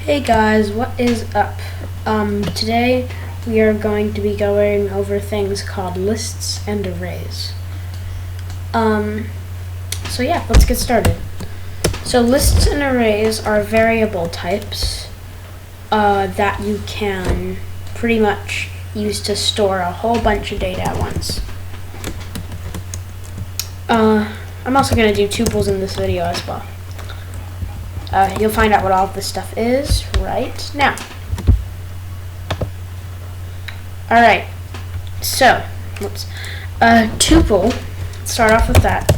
Hey guys, what is up? Today we are going to be going over things called lists and arrays. So yeah, let's get started. So lists and arrays are variable types that you can pretty much use to store a whole bunch of data at once. I'm also going to do tuples in this video as well. You'll find out what all of this stuff is right now. Alright, so, tuple, let's start off with that.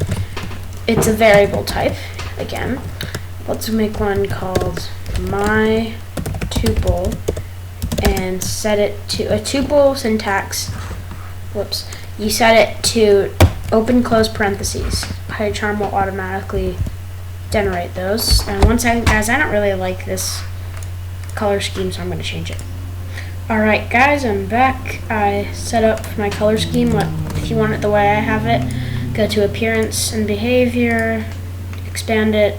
It's a variable type, again. Let's make one called my tuple and set it to a tuple syntax. You set it to open close parentheses. PyCharm will automatically generate those. And guys, I don't really like this color scheme, so I'm going to change it. Alright guys, I'm back. I set up my color scheme. If you want it the way I have it, go to Appearance and Behavior, expand it,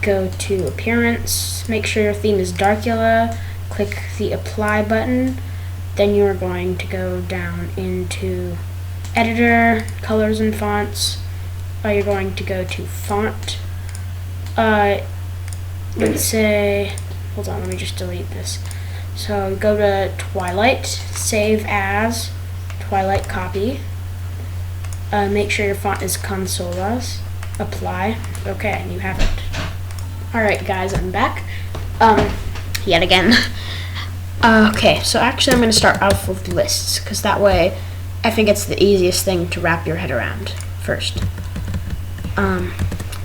go to Appearance, make sure your theme is Darkula, click the Apply button, then you are going to go down into Editor, Colors and Fonts. You're going to go to Font. Let's say, hold on, let me just delete this. So go to Twilight, save as, Twilight copy. Make sure your font is Consolas. Apply. Okay, and you have it. Alright guys, I'm back. Yet again. Okay, so actually I'm going to start off with lists, because that way I think it's the easiest thing to wrap your head around first.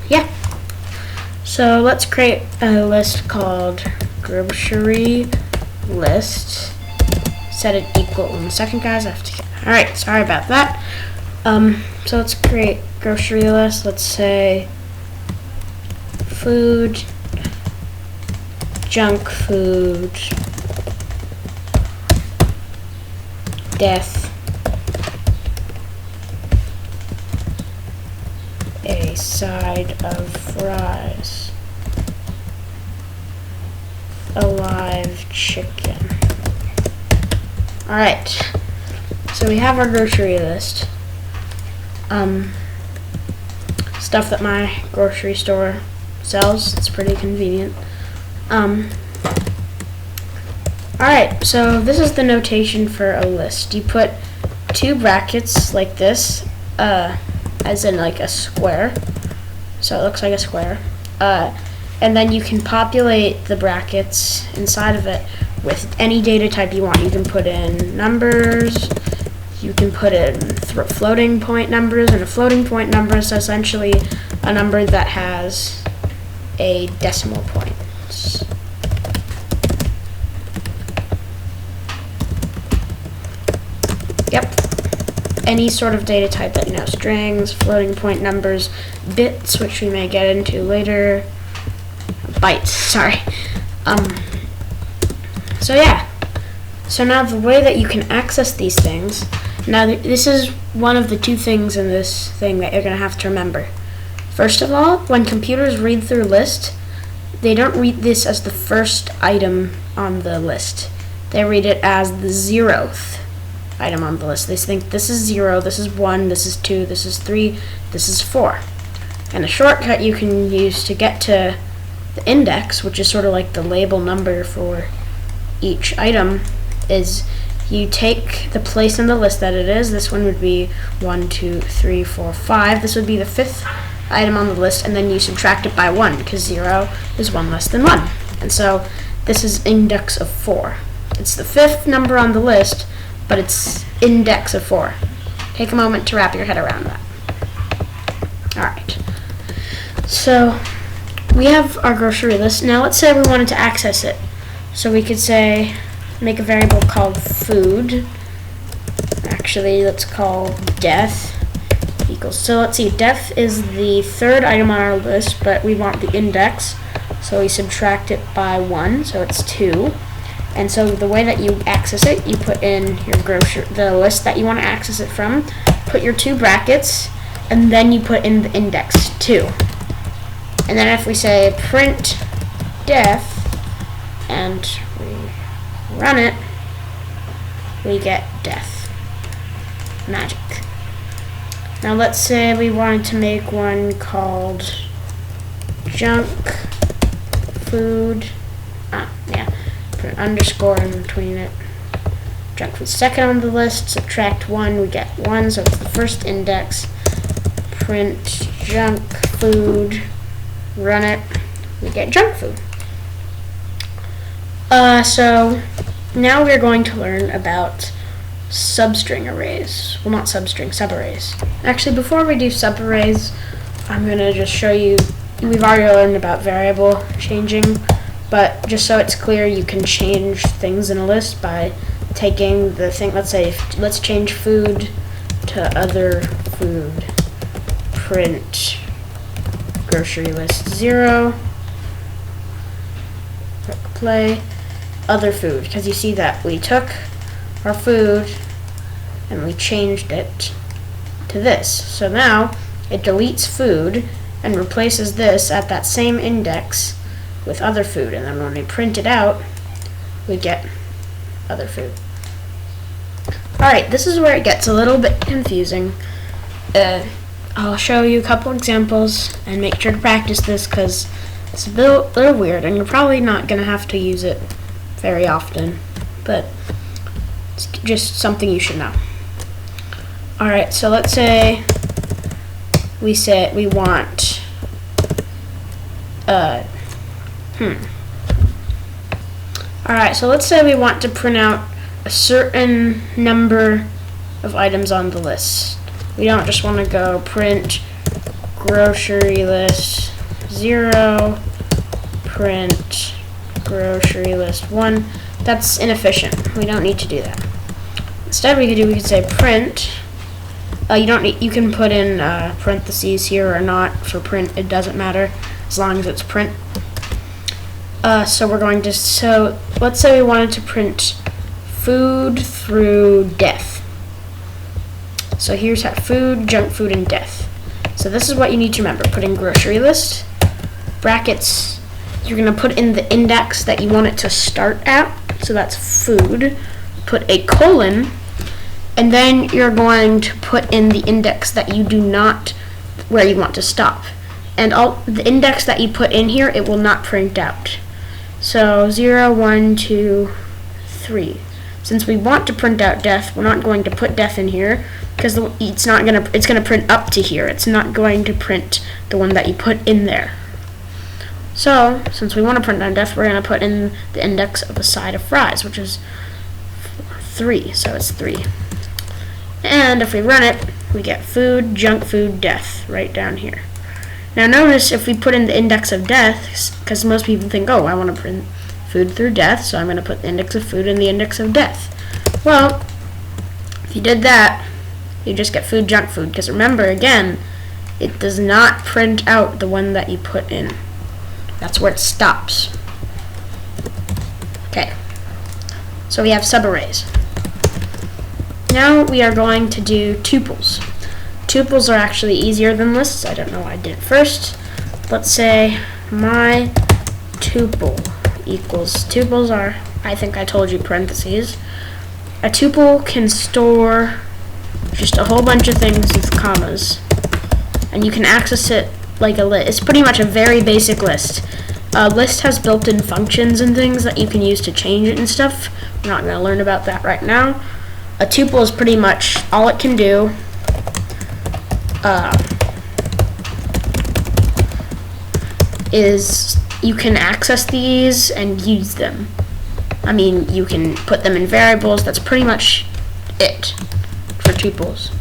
Yeah. So let's create a list called grocery list. Set it equal 1 second, guys. Alright, sorry about that. So let's create grocery list. Let's say food, junk food, death, a side of fries, alive chicken. Alright, so we have our grocery list. Stuff that my grocery store sells. It's pretty convenient. Alright, so this is the notation for a list. You put 2 brackets like this, as in like a square, so it looks like a square, and then you can populate the brackets inside of it with any data type you want. You can put in numbers, you can put in floating point numbers, and a floating point number is essentially a number that has a decimal point. Yep. Any sort of data type that you know, strings, floating point numbers, bits, which we may get into later, bytes, sorry. So yeah, so now the way that you can access these things, now this is one of the 2 things in this thing that you're going to have to remember. First of all, when computers read through a list, they don't read this as the first item on the list. They read it as the 0th item on the list. They think this is 0, this is 1, this is 2, this is 3, this is 4. And a shortcut you can use to get to the index, which is sort of like the label number for each item, is you take the place in the list that it is. This one would be 1, 2, 3, 4, 5. This would be the 5th item on the list, and then you subtract it by 1, because 0 is 1 less than 1. And so this is index of 4. It's the 5th number on the list, but it's index of 4. Take a moment to wrap your head around that. Alright. So we have our grocery list. Now let's say we wanted to access it. So we could say, make a variable called food. Actually, let's call death equals. So let's see, death is the 3rd item on our list, but we want the index. So we subtract it by 1, so it's 2. And so the way that you access it, you put in your the list that you want to access it from, put your 2 brackets, and then you put in the index 2. And then if we say print def, and we run it, we get death. Magic. Now let's say we wanted to make one called junk food. Put an underscore in between it. Junk food second on the list, subtract 1, we get 1, so it's the first index. Print junk food, run it, we get junk food. So now we're going to learn about substring arrays. Well, not substring, subarrays. Actually, before we do subarrays, I'm going to just show you, we've already learned about variable changing, but just so it's clear, you can change things in a list by taking the thing, let's change food to other food. Print grocery list 0, click play, other food, because you see that we took our food and we changed it to this. So now it deletes food and replaces this at that same index with other food, and then when we print it out, we get other food. Alright, this is where it gets a little bit confusing. I'll show you a couple examples and make sure to practice this because it's a little weird and you're probably not going to have to use it very often, but it's just something you should know. Alright, so let's say we want Alright, so let's say we want to print out a certain number of items on the list. We don't just want to go print grocery list 0, print grocery list 1. That's inefficient. We don't need to do that. Instead, we could say print. You can put in parentheses here or not for print. It doesn't matter as long as it's print. So let's say we wanted to print food through death. So here's how food, junk food, and death. So this is what you need to remember. Put in grocery list, brackets, you're going to put in the index that you want it to start at. So that's food. Put a colon, and then you're going to put in the index that you do not, where you want to stop. And all the index that you put in here, it will not print out. So 0, 1, 2, 3. Since we want to print out death, we're not going to put death in here because it's going to print up to here. It's not going to print the one that you put in there. So, since we want to print out death, we're going to put in the index of a side of fries, which is 3. So it's 3. And if we run it, we get food, junk food, death right down here. Now notice if we put in the index of death, because most people think, oh, I want to print food through death, so I'm going to put the index of food in the index of death. Well, if you did that, you just get food, junk food, because remember, again, it does not print out the one that you put in. That's where it stops. Okay, so we have subarrays. Now we are going to do tuples. Tuples are actually easier than lists. I don't know why I did it first. Let's say my tuple equals, tuples are, I think I told you, parentheses. A tuple can store just a whole bunch of things with commas, and you can access it like a list. It's pretty much a very basic list. A list has built-in functions and things that you can use to change it and stuff. We're not going to learn about that right now. A tuple is pretty much all it can do. Is you can access these and use them. I mean, you can put them in variables. That's pretty much it for tuples.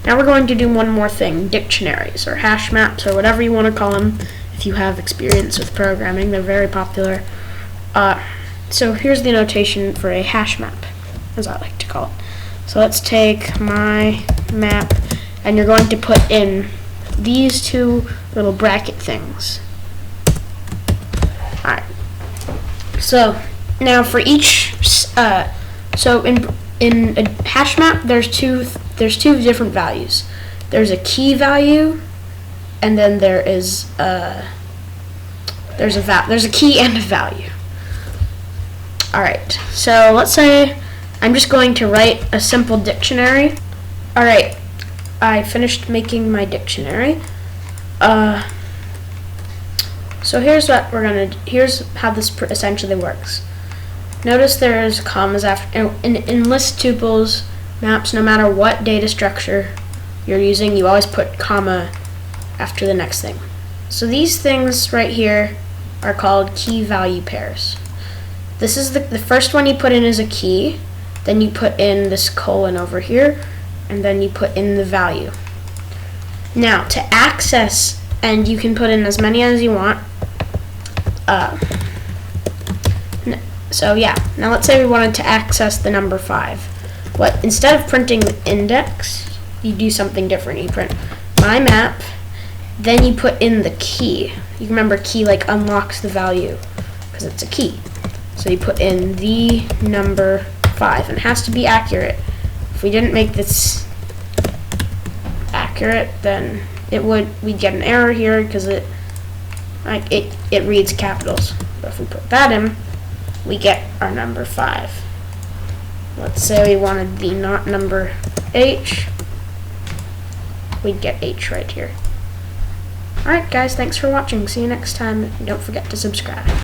Now we're going to do one more thing, dictionaries or hash maps or whatever you want to call them. If you have experience with programming, they're very popular. So here's the notation for a hash map, as I like to call it. So let's take my map, and you're going to put in these two little bracket things. Alright. So now for each, so in a hash map, there's two different values. There's a key value, and then there's a key and a value. Alright, so let's say I'm just going to write a simple dictionary. Alright, I finished making my dictionary. So here's what here's how this essentially works. Notice there's commas after, in list tuples maps, no matter what data structure you're using, you always put comma after the next thing. So these things right here are called key value pairs. This is the first one you put in is a key, then you put in this colon over here, and then you put in the value. Now to access, and you can put in as many as you want. So yeah, now let's say we wanted to access the number 5. Instead of printing the index, you do something different. You print my map, then you put in the key. You remember key like unlocks the value because it's a key. So you put in the number 5, and it has to be accurate. If we didn't make this accurate, then we'd get an error here because it reads capitals. But if we put that in, we get our number 5. Let's say we wanted the not number H. We'd get H right here. Alright guys, thanks for watching. See you next time. Don't forget to subscribe.